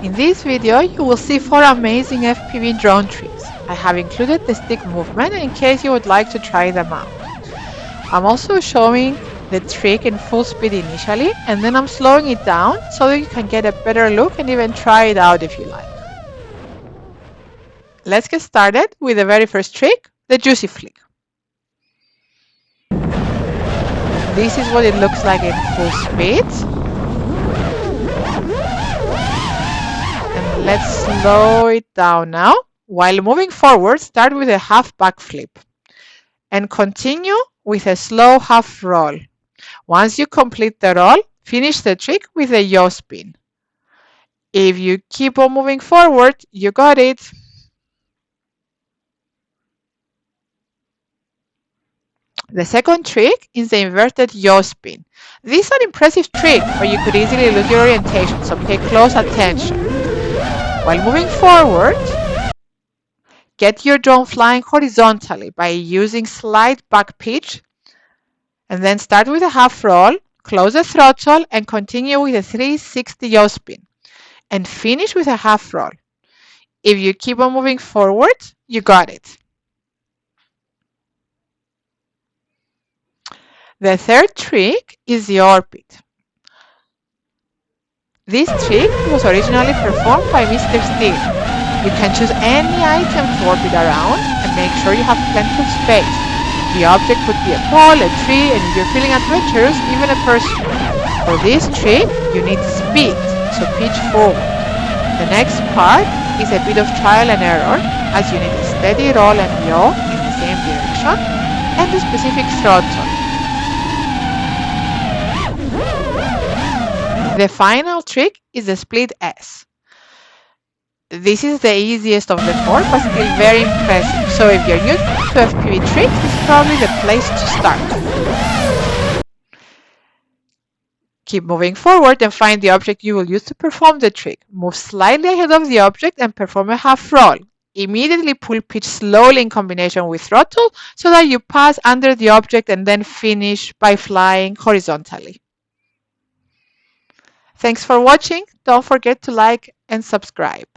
In this video, you will see 4 amazing FPV drone tricks. I have included the stick movement in case you would like to try them out. I'm also showing the trick in full speed initially, and then I'm slowing it down so that you can get a better look and even try it out if you like. Let's get started with the very first trick, the juicy flick. This is what it looks like in full speed. And let's slow it down now. While moving forward, start with a half backflip and continue with a slow half roll. Once you complete the roll, finish the trick with a yaw spin. If you keep on moving forward, you got it. The second trick is the inverted yaw spin. This is an impressive trick, but you could easily lose your orientation, so pay close attention. While moving forward, get your drone flying horizontally by using slight back pitch, and then start with a half roll, close the throttle, and continue with a 360 yaw spin, and finish with a half roll. If you keep on moving forward, you got it. The third trick is the orbit. This trick was originally performed by Mr. Steel. You can choose any item to orbit around and make sure you have plenty of space. The object could be a pole, a tree, and if you're feeling adventurous, even a person. For this trick, you need speed, so pitch forward. The next part is a bit of trial and error, as you need a steady roll and yaw in the same direction and a specific throttle. The final trick is the split S. This is the easiest of the 4, but still very impressive. So if you're new to FPV tricks, it's probably the place to start. Keep moving forward and find the object you will use to perform the trick. Move slightly ahead of the object and perform a half roll. Immediately pull pitch slowly in combination with throttle so that you pass under the object and then finish by flying horizontally. Thanks for watching. Don't forget to like and subscribe.